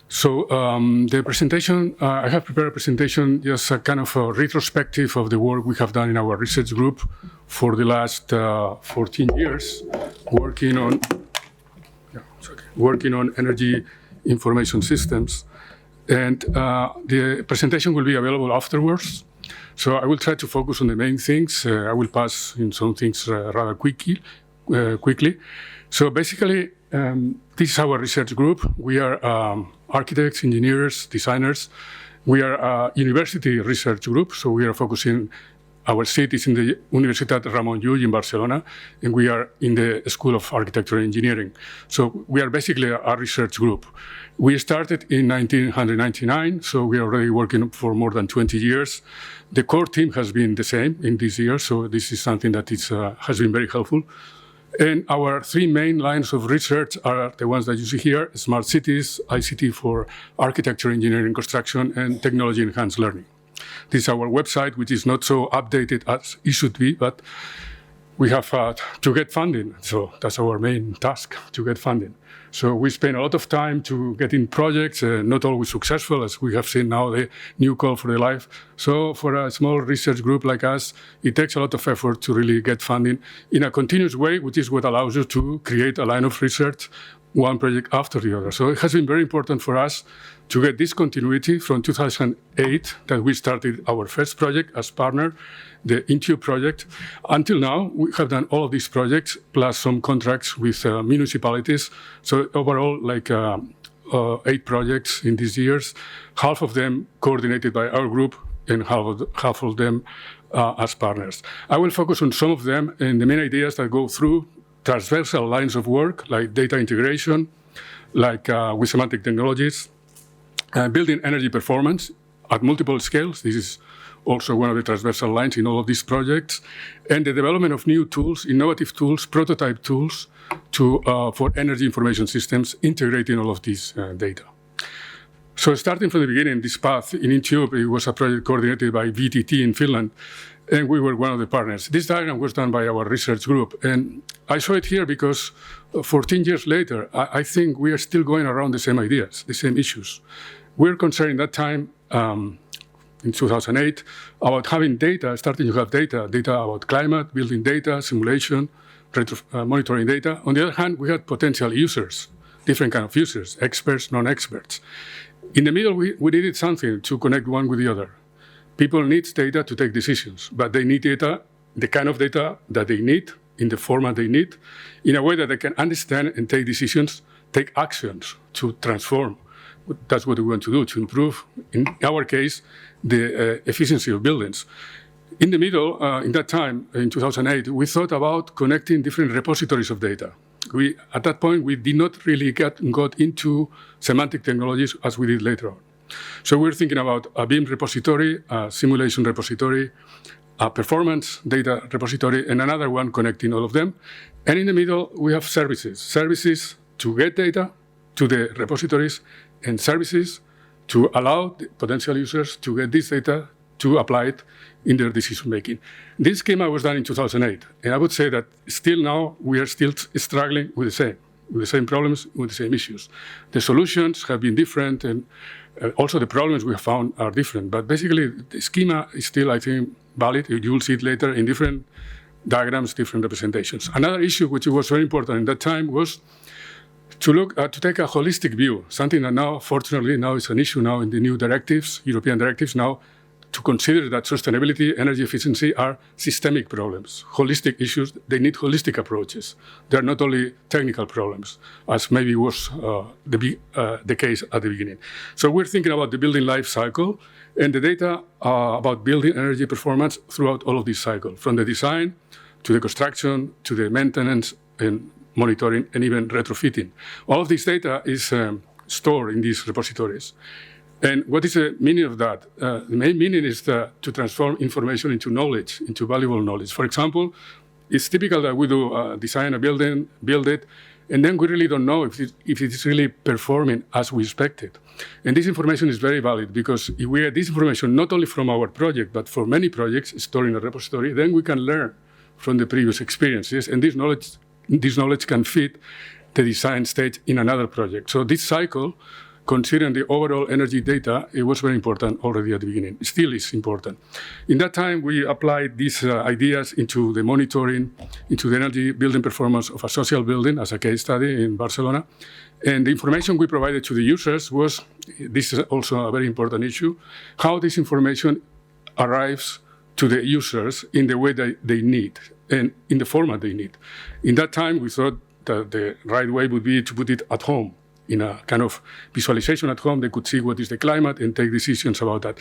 So the presentation, I have prepared a presentation, just a kind of a retrospective of the work we have done in our research group for the last 14 years, working on energy information systems. And the presentation will be available afterwards. So I will try to focus on the main things. I will pass in some things rather quickly. So basically, this is our research group. We are architects, engineers, designers. We are a university research group, so we are focusing, our seat is in the Universitat Ramon Llull in Barcelona, and we are in the School of Architecture and Engineering. So we are basically a research group. We started in 1999, so we are already working for more than 20 years. The core team has been the same in this year, so this is something that has been very helpful. And our three main lines of research are the ones that you see here: smart cities, ICT for architecture, engineering, construction, and technology-enhanced learning. This is our website, which is not so updated as it should be, but we have to get funding. So that's our main task, to get funding. So we spend a lot of time to get in projects, not always successful, as we have seen now, the new call for the life. So for a small research group like us, it takes a lot of effort to really get funding in a continuous way, which is what allows you to create a line of research, one project after the other. So it has been very important for us to get this continuity from 2008, that we started our first project as partner, the INTUBE project. Until now, we have done all of these projects, plus some contracts with municipalities. So overall, like 8 projects in these years, half of them coordinated by our group, and half of them as partners. I will focus on some of them and the main ideas that go through transversal lines of work, like data integration, like with semantic technologies, building energy performance at multiple scales. This is also one of the transversal lines in all of these projects, and the development of new tools, innovative tools, prototype tools for energy information systems, integrating all of these data. So starting from the beginning, this path in INTUBE, it was a project coordinated by VTT in Finland, and we were one of the partners. This diagram was done by our research group, and I show it here because 14 years later, I think we are still going around the same ideas, the same issues. We're concerned at that time, in 2008, about having data, starting to have data about climate, building data, simulation, monitoring data. On the other hand, we had potential users, different kind of users, experts, non-experts. In the middle, we needed something to connect one with the other. People need data to take decisions, but they need data, the kind of data that they need, in the format they need, in a way that they can understand and take decisions, take actions to transform. That's what we want to do, to improve, in our case, the efficiency of buildings. In the middle, in that time, in 2008, we thought about connecting different repositories of data. At that point, we did not really got into semantic technologies as we did later on. So we're thinking about a BIM repository, a simulation repository, a performance data repository, and another one connecting all of them. And in the middle, we have services. Services to get data to the repositories, and services to allow the potential users to get this data to apply it in their decision-making. This schema was done in 2008, and I would say that still now we are still struggling with the same problems, with the same issues. The solutions have been different, and also the problems we have found are different, but basically the schema is still, I think, valid. You will see it later in different diagrams, different representations. Another issue which was very important at that time was to take a holistic view, something that now, fortunately, now is an issue now in the new directives, European directives now, to consider that sustainability, energy efficiency are systemic problems, holistic issues. They need holistic approaches. They're not only technical problems, as maybe was the case at the beginning. So we're thinking about the building life cycle and the data about building energy performance throughout all of this cycle, from the design to the construction to the maintenance and monitoring and even retrofitting. All of this data is stored in these repositories. And what is the meaning of that? The main meaning is to transform information into knowledge, into valuable knowledge. For example, it's typical that we do design a building, build it, and then we really don't know if it is really performing as we expected. And this information is very valid, because if we get this information not only from our project, but for many projects stored in a repository, then we can learn from the previous experiences, and this knowledge can fit the design stage in another project. So this cycle considering the overall energy data, it was very important already at the beginning. It still is important. In that time, we applied these ideas into the monitoring, into the energy building performance of a social building as a case study in Barcelona. And the information we provided to the users was, this is also a very important issue, how this information arrives to the users in the way that they need and in the format they need. In that time, we thought that the right way would be to put it at home, in a kind of visualization at home. They could see what is the climate and take decisions about that.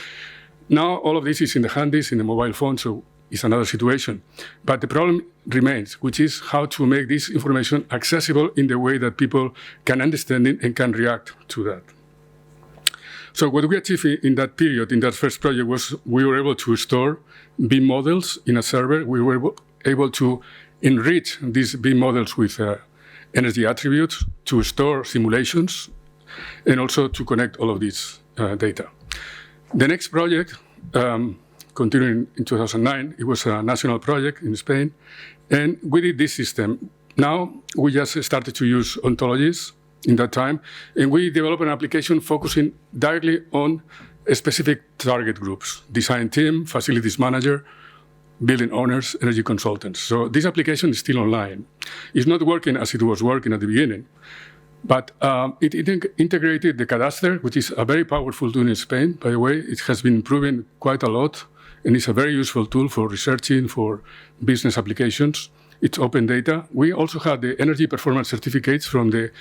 Now, all of this is in the handies, in the mobile phone, so it's another situation. But the problem remains, which is how to make this information accessible in the way that people can understand it and can react to that. So what we achieved in that period, in that first project, was we were able to store BIM models in a server. We were able to enrich these BIM models with energy attributes, to store simulations, and also to connect all of this data. The next project, continuing in 2009, it was a national project in Spain, and we did this system. Now, we just started to use ontologies in that time, and we developed an application focusing directly on specific target groups: design team, facilities manager, building owners, energy consultants. So this application is still online. It's not working as it was working at the beginning, but it integrated the cadastre, which is a very powerful tool in Spain. By the way, it has been improving quite a lot, and it's a very useful tool for researching, for business applications. It's open data. We also had the energy performance certificates from the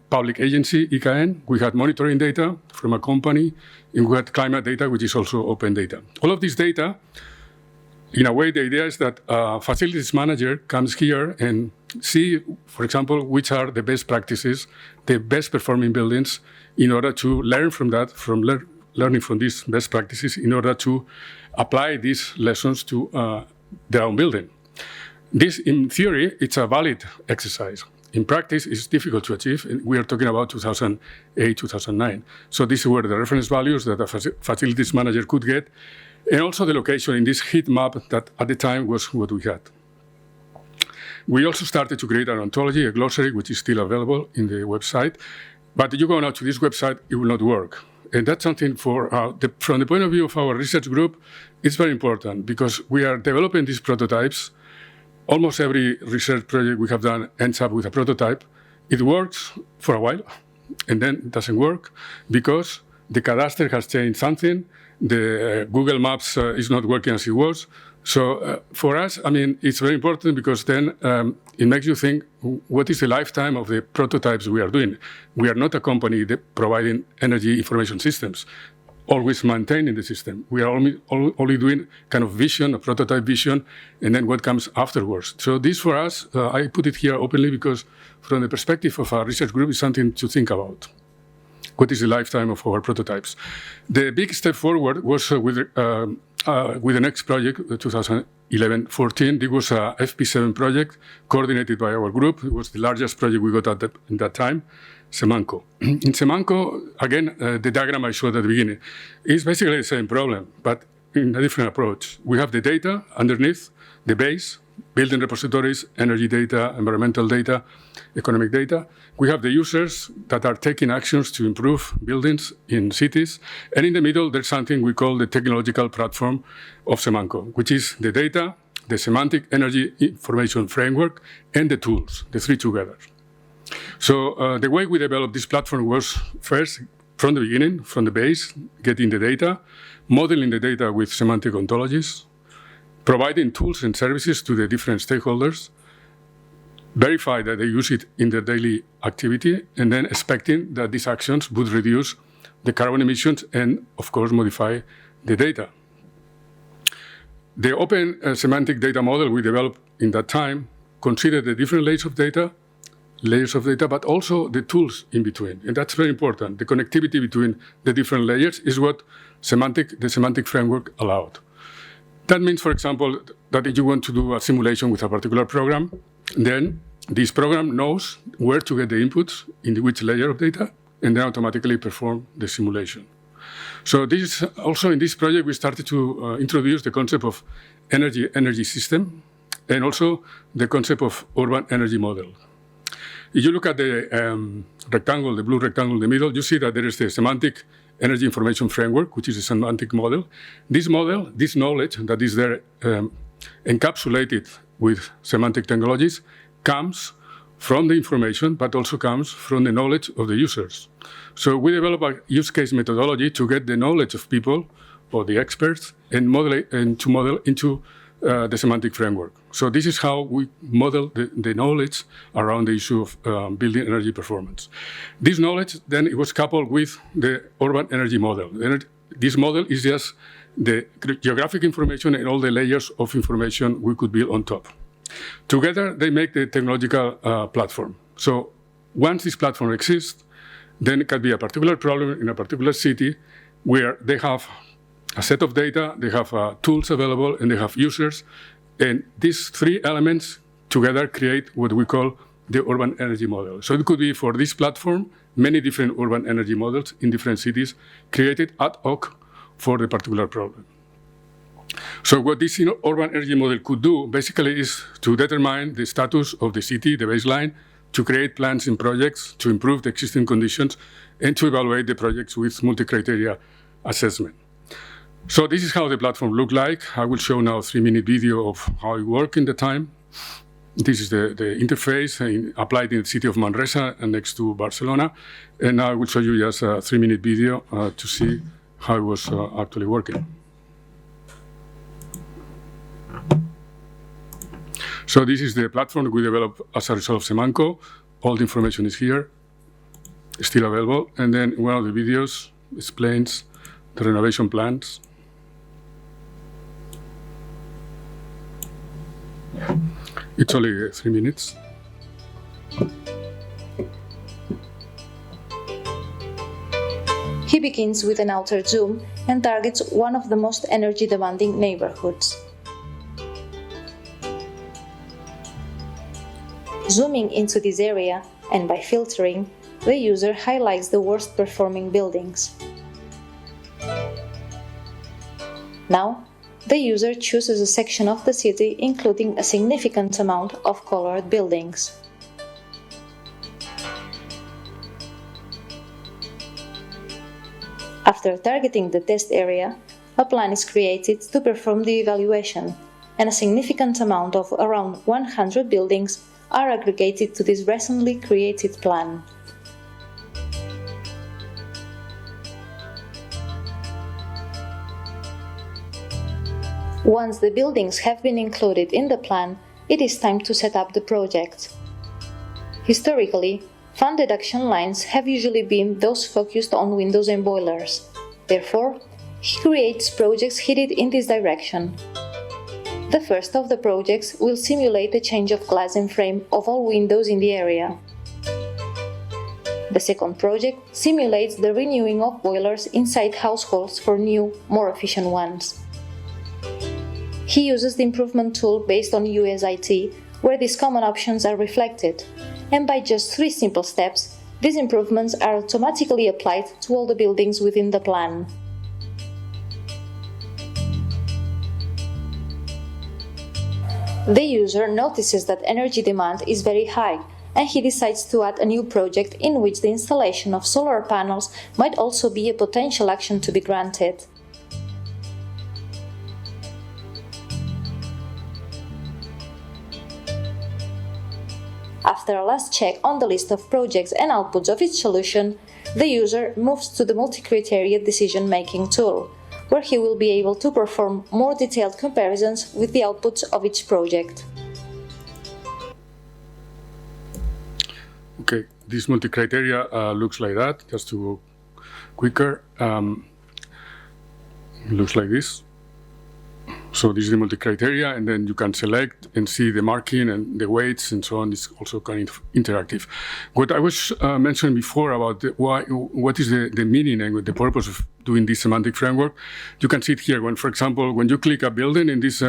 public agency, ICANN. We had monitoring data from a company, and we had climate data, which is also open data. All of this data, in a way, the idea is that a facilities manager comes here and see, for example, which are the best practices, the best performing buildings, in order to learn from that, learning from these best practices, in order to apply these lessons to their own building. This, in theory, it's a valid exercise. In practice, it's difficult to achieve. And we are talking about 2008, 2009. So these were the reference values that a facilities manager could get, and also the location in this heat map that at the time was what we had. We also started to create an ontology, a glossary, which is still available in the website. But you go now to this website, it will not work. And that's something from the point of view of our research group, it's very important, because we are developing these prototypes. Almost every research project we have done ends up with a prototype. It works for a while, and then it doesn't work because the cadastre has changed something. The Google Maps is not working as it was. So for us, I mean, it's very important, because then it makes you think, what is the lifetime of the prototypes we are doing? We are not a company providing energy information systems, always maintaining the system. We are only doing kind of vision, a prototype vision, and then what comes afterwards. So this for us, I put it here openly because from the perspective of our research group, is something to think about. What is the lifetime of our prototypes? The big step forward was with the next project, 2011-14. It was a FP7 project coordinated by our group. It was the largest project we got at that time. Semanco. In Semanco, again, the diagram I showed at the beginning is basically the same problem, but in a different approach. We have the data underneath, the base, building repositories, energy data, environmental data, economic data. We have the users that are taking actions to improve buildings in cities. And in the middle, there's something we call the technological platform of Semanco, which is the data, the semantic energy information framework, and the tools, the three together. So the way we developed this platform was first, from the beginning, from the base, getting the data, modeling the data with semantic ontologies, providing tools and services to the different stakeholders, verify that they use it in their daily activity, and then expecting that these actions would reduce the carbon emissions and, of course, modify the data. The open semantic data model we developed in that time considered the different layers of data, but also the tools in between. And that's very important. The connectivity between the different layers is what the semantic framework allowed. That means, for example, that if you want to do a simulation with a particular program, then this program knows where to get the inputs in which layer of data, and then automatically perform the simulation. So this also in this project, we started to introduce the concept of energy system, and also the concept of urban energy model. If you look at the rectangle, the blue rectangle in the middle, you see that there is the semantic energy information framework, which is a semantic model. This model, this knowledge that is there encapsulated with semantic technologies, comes from the information, but also comes from the knowledge of the users. So we develop a use case methodology to get the knowledge of people, or the experts, and to model into the semantic framework. So this is how we model the knowledge around the issue of building energy performance. This knowledge, then, it was coupled with the urban energy model. This model is just the geographic information and all the layers of information we could build on top. Together, they make the technological platform. So once this platform exists, then it can be a particular problem in a particular city where they have a set of data, they have tools available, and they have users. And these three elements together create what we call the urban energy model. So it could be, for this platform, many different urban energy models in different cities created ad hoc for the particular problem. So what this urban energy model could do basically is to determine the status of the city, the baseline, to create plans and projects to improve the existing conditions, and to evaluate the projects with multi-criteria assessment. So this is how the platform looked like. I will show now a 3-minute video of how it worked in the time. This is the interface applied in the city of Manresa and next to Barcelona. And now I will show you just a 3-minute video to see how it was actually working. So this is the platform that we developed as a result of Semanco. All the information is here, still available. And then one of the videos explains the renovation plans. It's only 3 minutes. He begins with an outer zoom and targets one of the most energy-demanding neighborhoods. Zooming into this area, and by filtering, the user highlights the worst-performing buildings. Now, the user chooses a section of the city including a significant amount of colored buildings. After targeting the test area, a plan is created to perform the evaluation, and a significant amount of around 100 buildings are aggregated to this recently created plan. Once the buildings have been included in the plan, it is time to set up the project. Historically, fund deduction lines have usually been those focused on windows and boilers. Therefore, he creates projects headed in this direction. The first of the projects will simulate the change of glass and frame of all windows in the area. The second project simulates the renewing of boilers inside households for new, more efficient ones. He uses the improvement tool based on USIT, where these common options are reflected, and by just 3 simple steps, these improvements are automatically applied to all the buildings within the plan. The user notices that energy demand is very high, and he decides to add a new project in which the installation of solar panels might also be a potential action to be granted. After a last check on the list of projects and outputs of each solution, the user moves to the multi-criteria decision-making tool, where he will be able to perform more detailed comparisons with the outputs of each project. Okay, this multi-criteria looks like that. Just to go quicker, it looks like this. So this is the multi-criteria, and then you can select and see the marking and the weights and so on. It's also kind of interactive. What I was mentioning before about what is the meaning and the purpose of doing this semantic framework, you can see it here. When, for example, when you click a building in this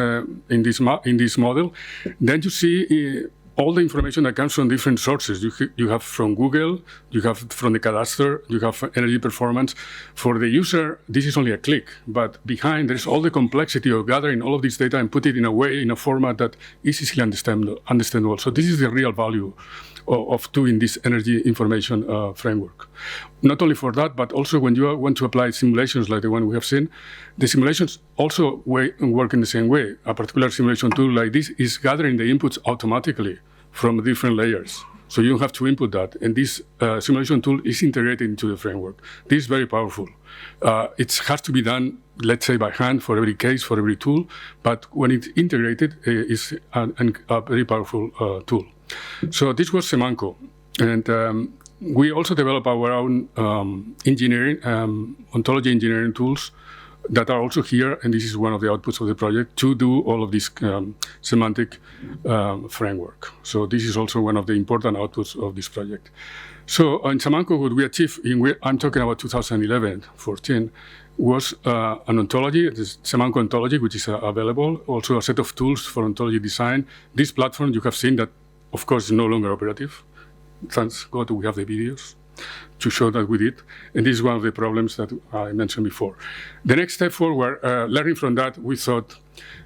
model, then you see all the information that comes from different sources. You have from Google, you have from the cadastre, you have energy performance. For the user, this is only a click, but behind there's all the complexity of gathering all of this data and put it in a way, in a format that is easily understandable. So this is the real value of doing this energy information framework. Not only for that, but also when you want to apply simulations like the one we have seen, the simulations also work in the same way. A particular simulation tool like this is gathering the inputs automatically from different layers. So you don't have to input that. And this simulation tool is integrated into the framework. This is very powerful. It has to be done, let's say, by hand for every case, for every tool. But when it's integrated, it's a very powerful tool. So this was Semanco. And we also develop our own engineering, ontology engineering tools that are also here, and this is one of the outputs of the project, to do all of this semantic framework. So this is also one of the important outputs of this project. So in Semanco, what we achieved, I'm talking about 2011, 14, was an ontology, this Semanco ontology, which is available, also a set of tools for ontology design. This platform, you have seen that, of course, is no longer operative. Thanks God we have the videos to show that we did. And this is one of the problems that I mentioned before. The next step forward, learning from that, we thought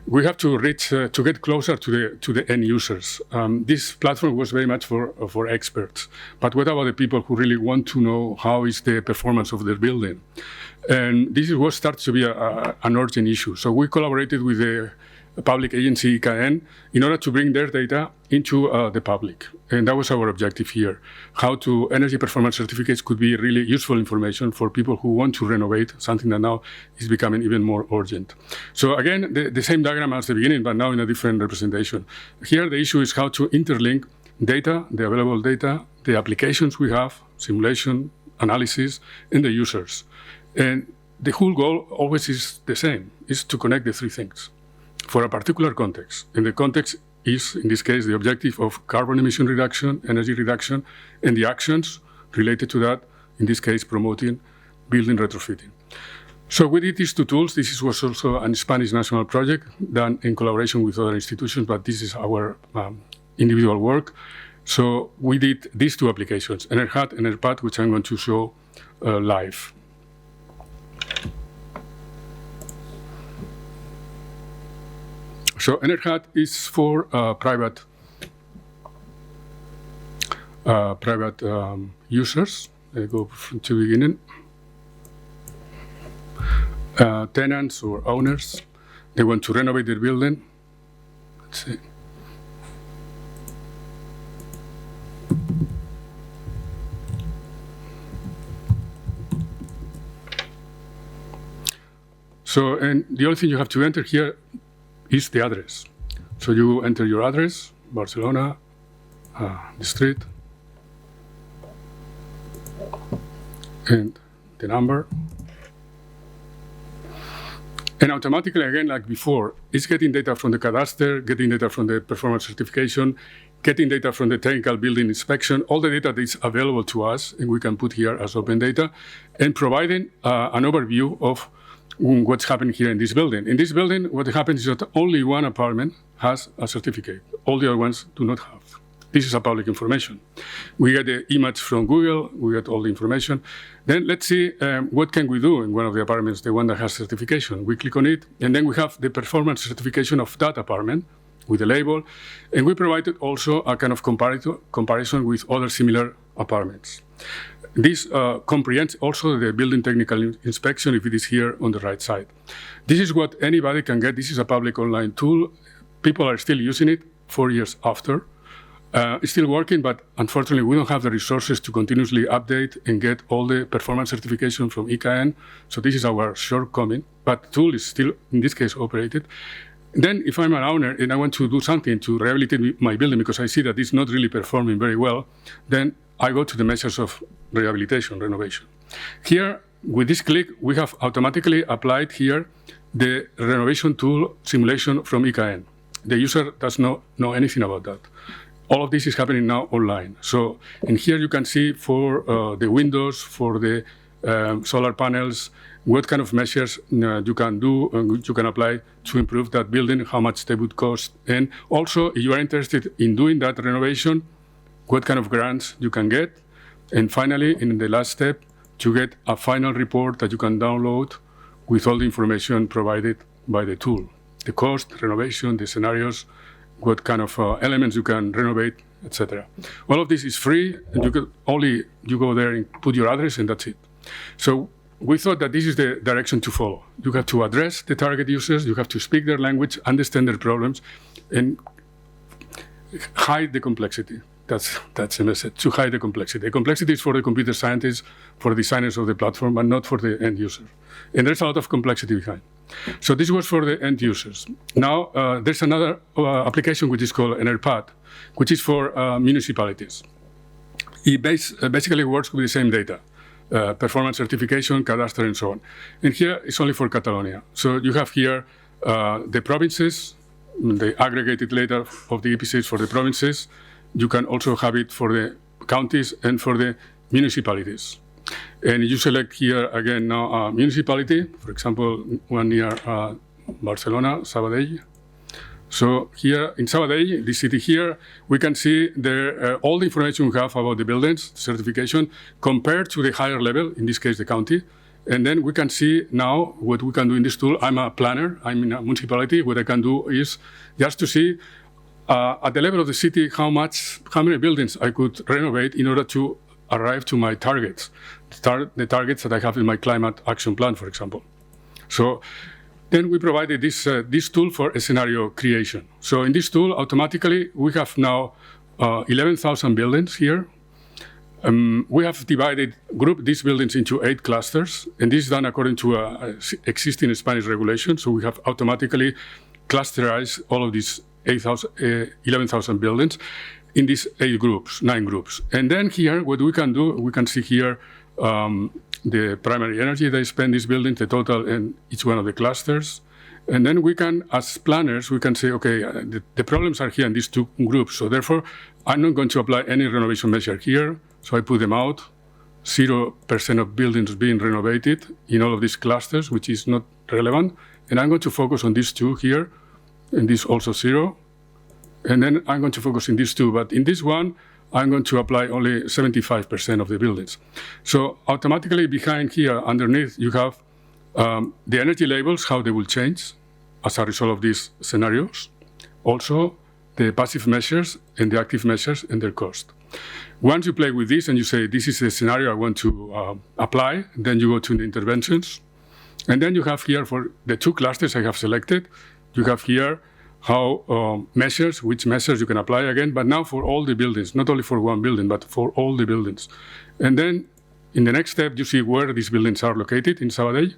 we have to reach, to get closer to the end users. This platform was very much for experts. But what about the people who really want to know how is the performance of their building? And this is what starts to be an urgent issue. So we collaborated with the public agency IKN in order to bring their data into the public. And that was our objective here. How to energy performance certificates could be really useful information for people who want to renovate, something that now is becoming even more urgent. So again, the same diagram as the beginning, but now in a different representation. Here the issue is how to interlink data, the available data, the applications we have, simulation, analysis, and the users. And the whole goal always is the same, is to connect the three things for a particular context. And the context is, in this case, the objective of carbon emission reduction, energy reduction, and the actions related to that, in this case, promoting building retrofitting. So we did these two tools. This was also a Spanish national project done in collaboration with other institutions, but this is our individual work. So we did these two applications, Enerhat and Enerpat, which I'm going to show live. So Enerhat is for private users. I go from the beginning. Tenants or owners, they want to renovate their building. Let's see. So, and the only thing you have to enter here is the address. So you enter your address, Barcelona, the street, and the number. And automatically, again, like before, it's getting data from the cadastre, getting data from the performance certification, getting data from the technical building inspection, all the data that is available to us, and we can put here as open data, and providing an overview of what's happening here in this building. In this building, what happens is that only one apartment has a certificate. All the other ones do not have. This is a public information. We get the image from Google, we get all the information. Then let's see what can we do in one of the apartments, the one that has certification. We click on it, and then we have the performance certification of that apartment with the label, and we provided also a kind of comparison with other similar apartments. This comprehends also the building technical inspection if it is here on the right side. This is what anybody can get. This is a public online tool. People are still using it 4 years after. It's still working, but unfortunately we don't have the resources to continuously update and get all the performance certification from IKN. So this is our shortcoming, but the tool is still, in this case, operated. Then if I'm an owner and I want to do something to rehabilitate my building because I see that it's not really performing very well, then I go to the measures of rehabilitation, renovation. Here, with this click, we have automatically applied here the renovation tool simulation from IKN. The user does not know anything about that. All of this is happening now online. So, and here you can see for the windows, for the solar panels, what kind of measures you can do and you can apply to improve that building, how much they would cost. And also, if you are interested in doing that renovation, what kind of grants you can get. And finally, in the last step, to get a final report that you can download with all the information provided by the tool. The cost, renovation, the scenarios, what kind of elements you can renovate, etc. All of this is free, and you go there and put your address, and that's it. So we thought that this is the direction to follow. You have to address the target users, you have to speak their language, understand their problems, and hide the complexity. That's the message, to hide the complexity. The complexity is for the computer scientists, for the designers of the platform, but not for the end user. And there's a lot of complexity behind. So this was for the end users. Now, there's another application which is called Energetski, which is for municipalities. It basically works with the same data, performance certification, cadastre, and so on. And here it's only for Catalonia. So you have here the provinces, the aggregated data of the EPCs for the provinces. You can also have it for the counties and for the municipalities. And you select here again now a municipality, for example, one near Barcelona, Sabadell. So here in Sabadell, the city here, we can see there all the information we have about the buildings, certification, compared to the higher level, in this case the county. And then we can see now what we can do in this tool. I'm a planner, I'm in a municipality. What I can do is just to see at the level of the city how many buildings I could renovate in order to arrive to my targets, the targets that I have in my climate action plan, for example. So then we provided this tool for a scenario creation. So in this tool, automatically, we have now 11,000 buildings here. We have grouped these buildings into 8 clusters, and this is done according to existing Spanish regulation. So we have automatically clusterized all of these 11,000 buildings in these 9 groups. And then here, what we can do, we can see here the primary energy they spend these buildings, the total in each one of the clusters. And then we can, as planners, we can say, okay, the problems are here in these 2 groups. So therefore, I'm not going to apply any renovation measure here. So I put them out, 0% of buildings being renovated in all of these clusters, which is not relevant. And I'm going to focus on these 2 here, and this also 0. And then I'm going to focus in these 2, but in this one, I'm going to apply only 75% of the buildings. So automatically behind here, underneath, you have the energy labels, how they will change as a result of these scenarios. Also, the passive measures and the active measures and their cost. Once you play with this and you say, this is the scenario I want to apply, then you go to the interventions. And then you have here for the 2 clusters I have selected, you have here how which measures you can apply again, but now for all the buildings, not only for one building, but for all the buildings. And then in the next step, you see where these buildings are located in Sabadell.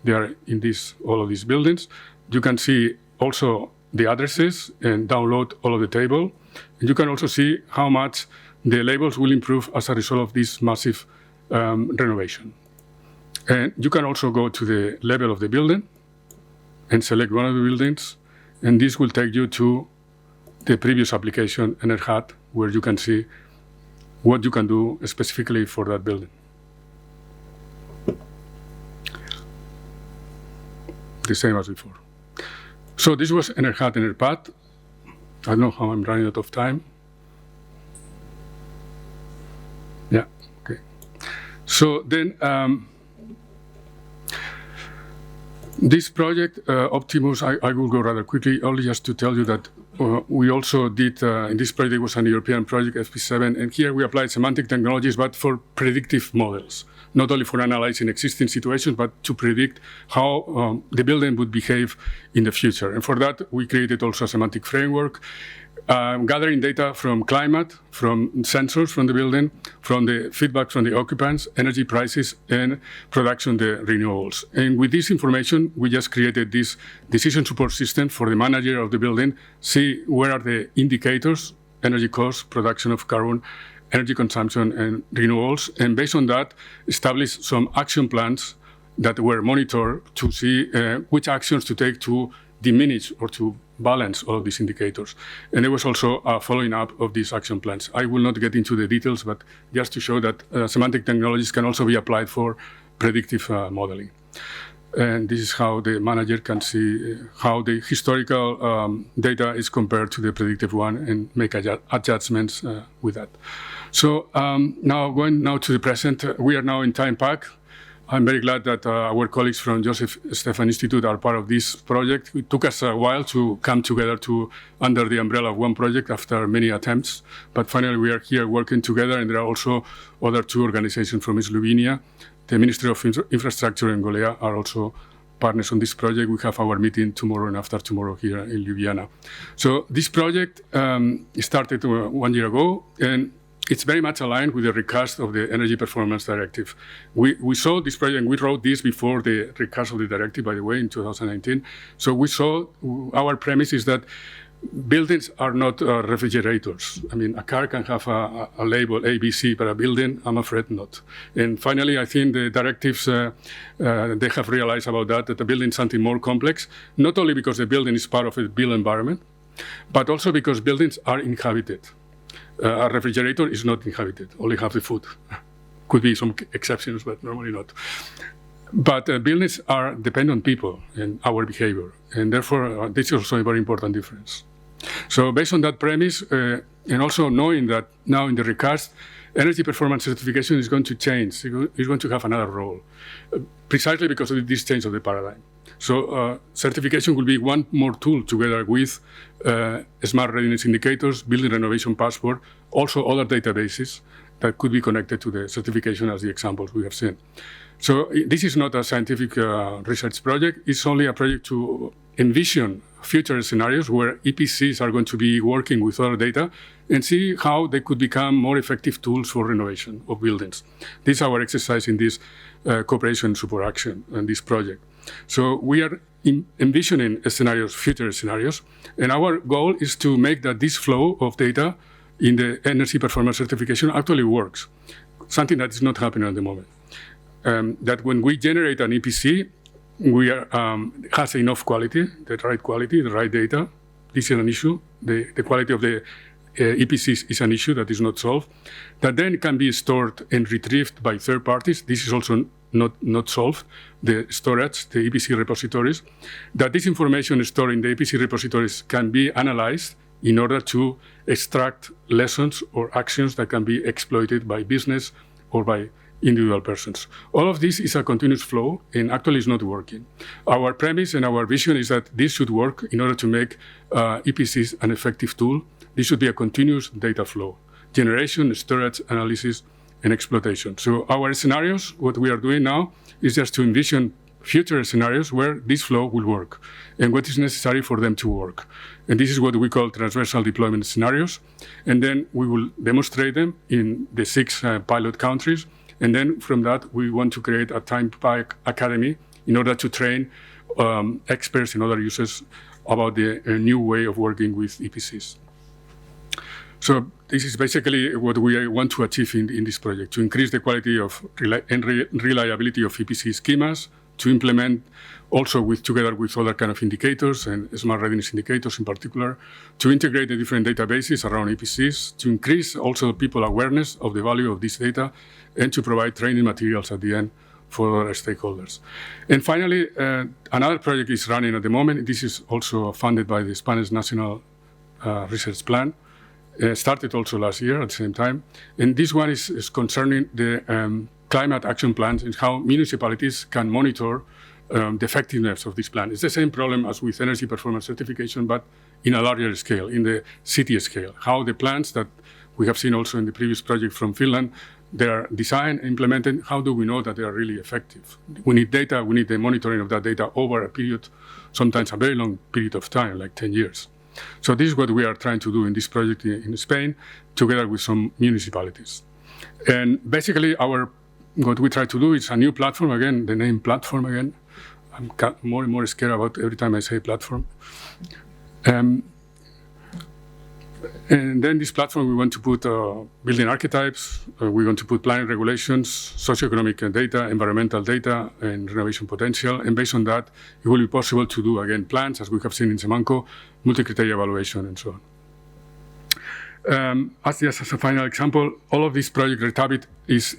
They are in all of these buildings. You can see also the addresses and download all of the table. And you can also see how much the labels will improve as a result of this massive renovation. And you can also go to the level of the building and select one of the buildings. And this will take you to the previous application, Energetski, where you can see what you can do specifically for that building. The same as before. So this was Energetski. I don't know how I'm running out of time. Yeah, okay. So then, this project, Optimus, I will go rather quickly, only just to tell you that we also did, in this project, it was an European project, FP7, and here we applied semantic technologies, but for predictive models, not only for analyzing existing situations, but to predict how the building would behave in the future. And for that, we created also a semantic framework, gathering data from climate, from sensors from the building, from the feedback from the occupants, energy prices, and production, the renewables. And with this information, we just created this decision support system for the manager of the building, see where are the indicators, energy cost, production of carbon, energy consumption, and renewables. And based on that, establish some action plans that were monitored to see which actions to take to diminish or to balance all of these indicators. And there was also a following up of these action plans. I will not get into the details, but just to show that semantic technologies can also be applied for predictive modeling. And this is how the manager can see how the historical data is compared to the predictive one and make adjustments with that. So now going to the present, we are now in time pack. I'm very glad that our colleagues from Joseph Stephan Institute are part of this project. It took us a while to come together under the umbrella of one project after many attempts. But finally, we are here working together, and there are also other two organizations from Slovenia. The Ministry of Infrastructure and Golea are also partners on this project. We have our meeting tomorrow and after tomorrow here in Ljubljana. So this project started 1 year ago, and it's very much aligned with the recast of the Energy Performance Directive. We saw this project, and we wrote this before the recast of the directive, by the way, in 2019. So we saw, our premise is that buildings are not refrigerators. I mean, a car can have a label ABC, but a building, I'm afraid not. And finally, I think the directives, they have realized about that the building is something more complex, not only because the building is part of a built environment, but also because buildings are inhabited. A refrigerator is not inhabited, only have the food. Could be some exceptions, but normally not. But buildings are depend on people and our behavior, and therefore this is also a very important difference. So based on that premise, and also knowing that now in the recast, energy performance certification is going to change. It's going to have another role, precisely because of this change of the paradigm. So certification will be one more tool together with smart readiness indicators, building renovation passport, also other databases that could be connected to the certification as the examples we have seen. So this is not a scientific research project. It's only a project to envision future scenarios where EPCs are going to be working with other data and see how they could become more effective tools for renovation of buildings. This is our exercise in this cooperation support action and this project. So we are envisioning scenarios, future scenarios, and our goal is to make that this flow of data in the energy performance certification actually works, something that is not happening at the moment. That when we generate an EPC, we are, has enough quality, the right data. This is an issue. The quality of the EPCs is an issue that is not solved. That then can be stored and retrieved by third parties. This is also not solved. The storage, the EPC repositories, that this information stored in the EPC repositories can be analyzed in order to extract lessons or actions that can be exploited by business or by individual persons. All of this is a continuous flow and actually is not working. Our premise and our vision is that this should work in order to make EPCs an effective tool. This should be a continuous data flow, generation, storage, analysis, and exploitation. So our scenarios, what we are doing now is just to envision future scenarios where this flow will work and what is necessary for them to work. And this is what we call transversal deployment scenarios. And then we will demonstrate them in the 6 pilot countries. And then from that, we want to create a time-pack academy in order to train experts and other users about the new way of working with EPCs. So this is basically what we want to achieve in this project, to increase the quality of and reliability of EPC schemas, to implement also together with other kind of indicators and smart readiness indicators in particular, to integrate the different databases around EPCs, to increase also people awareness of the value of this data, and to provide training materials at the end for other stakeholders. And finally, another project is running at the moment. This is also funded by the Spanish National Research Plan. Started also last year at the same time. And this one is concerning the climate action plans and how municipalities can monitor the effectiveness of this plan. It's the same problem as with energy performance certification, but in a larger scale, in the city scale. How the plans that we have seen also in the previous project from Finland, they are designed, implemented. How do we know that they are really effective? We need data, we need the monitoring of that data over a period, sometimes a very long period of time, like 10 years. So this is what we are trying to do in this project in Spain, together with some municipalities. And basically, what we try to do is a new platform. Again, the name platform again. I'm more and more scared about every time I say platform. And then this platform, we want to put building archetypes, we want to put planning regulations, socioeconomic data, environmental data, and renovation potential. And based on that, it will be possible to do, again, plans, as we have seen in Semanco, multi-criteria evaluation, and so on. As a final example, all of this project Retabit is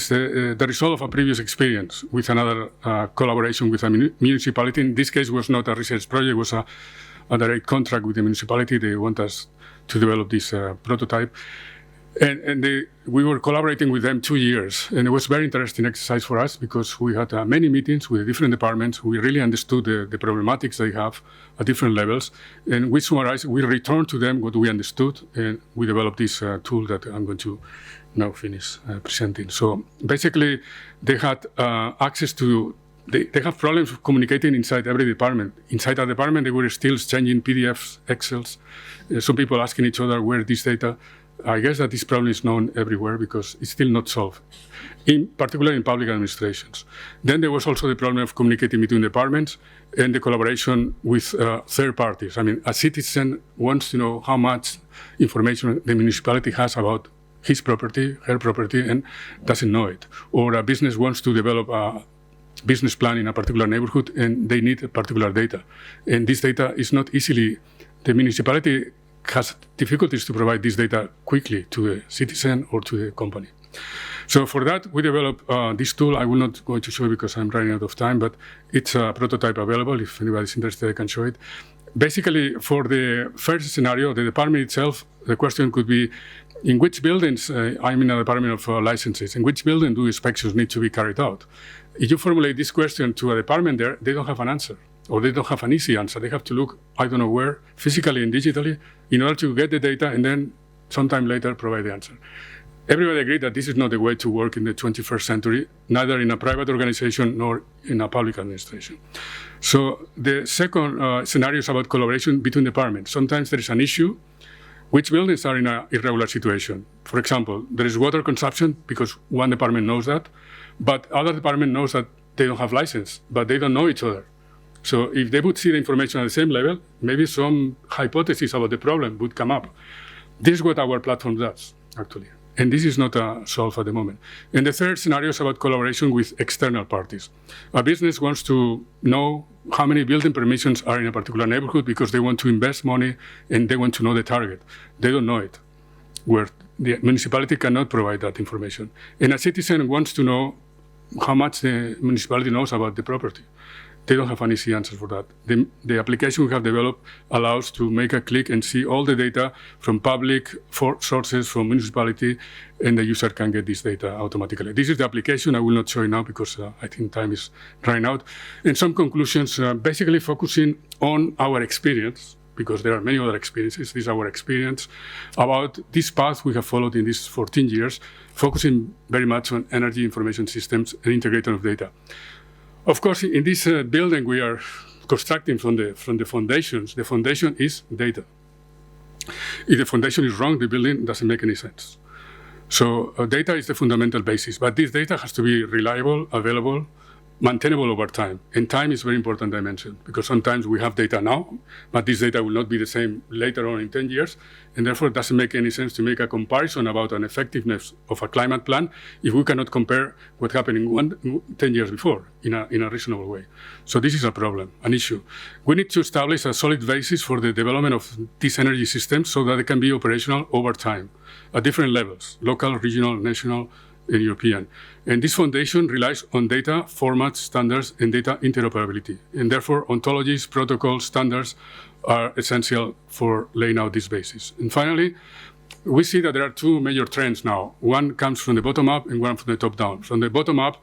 the result of a previous experience with another collaboration with a municipality. In this case, it was not a research project; it was a direct contract with the municipality. They want us to develop this prototype, and we were collaborating with them 2 years, and it was a very interesting exercise for us because we had many meetings with different departments. We really understood the problematics they have at different levels, and we summarized, we returned to them what we understood, and we developed this tool that I'm going to now finish presenting. So basically, they had access to, they have problems communicating inside every department. Inside a department, they were still exchanging PDFs, Excels, some people asking each other where this data. I guess that this problem is known everywhere because it's still not solved, in particular in public administrations. Then there was also the problem of communicating between departments and the collaboration with third parties. I mean, a citizen wants to know how much information the municipality has about his property, her property, and doesn't know it. Or a business wants to develop a business plan in a particular neighborhood and they need particular data. And this data is not easily, the municipality has difficulties to provide this data quickly to the citizen or to the company. So for that, we developed this tool. I will not go to show it because I'm running out of time, but it's a prototype available. If anybody's interested, I can show it. Basically, for the first scenario, the department itself, the question could be, in which buildings, I'm in a department of licenses, in which building do inspections need to be carried out? If you formulate this question to a department there, they don't have an answer. Or they don't have an easy answer. They have to look, I don't know where, physically and digitally, in order to get the data and then sometime later provide the answer. Everybody agreed that this is not the way to work in the 21st century, neither in a private organization nor in a public administration. So the second scenario is about collaboration between departments. Sometimes there is an issue. Which buildings are in an irregular situation? For example, there is water consumption because one department knows that, but other department knows that they don't have license, but they don't know each other. So if they would see the information at the same level, maybe some hypothesis about the problem would come up. This is what our platform does, actually. And this is not solved at the moment. And the third scenario is about collaboration with external parties. A business wants to know how many building permissions are in a particular neighborhood because they want to invest money and they want to know the target. They don't know it, where the municipality cannot provide that information. And a citizen wants to know how much the municipality knows about the property. They don't have an easy answer for that. The application we have developed allows to make a click and see all the data from public sources, from municipality, and the user can get this data automatically. This is the application. I will not show it now because I think time is running out. And some conclusions, basically focusing on our experience, because there are many other experiences. This is our experience about this path we have followed in these 14 years, focusing very much on energy information systems and integration of data. Of course, in this building we are constructing from the foundations. The foundation is data. If the foundation is wrong, the building doesn't make any sense. So data is the fundamental basis, but this data has to be reliable, available, maintainable over time. And time is a very important dimension because sometimes we have data now, but this data will not be the same later on in 10 years. And therefore, it doesn't make any sense to make a comparison about an effectiveness of a climate plan if we cannot compare what happened in 10 years before in a reasonable way. So this is a problem, an issue. We need to establish a solid basis for the development of these energy systems so that they can be operational over time at different levels, local, regional, national, and European. And this foundation relies on data, formats, standards, and data interoperability. And therefore, ontologies, protocols, standards are essential for laying out this basis. And finally, we see that there are two major trends now. One comes from the bottom up and one from the top down. From the bottom up,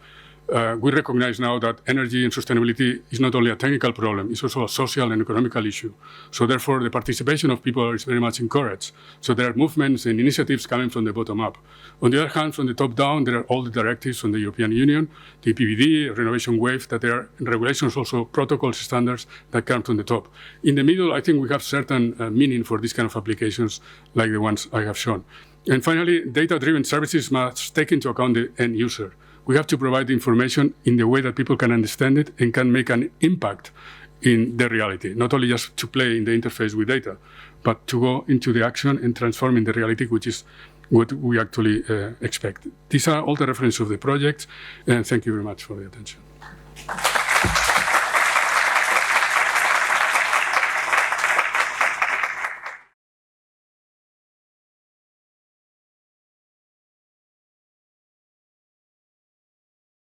we recognize now that energy and sustainability is not only a technical problem, it's also a social and economical issue. So therefore, the participation of people is very much encouraged. So there are movements and initiatives coming from the bottom up. On the other hand, from the top down, there are all the directives from the European Union, the PVD, renovation wave, that there are regulations, also protocols, standards that come from the top. In the middle, I think we have certain meaning for these kind of applications like the ones I have shown. And finally, data-driven services must take into account the end user. We have to provide the information in the way that people can understand it and can make an impact in the reality, not only just to play in the interface with data, but to go into the action and transforming the reality, which is what we actually expect. These are all the references of the project, and thank you very much for the attention.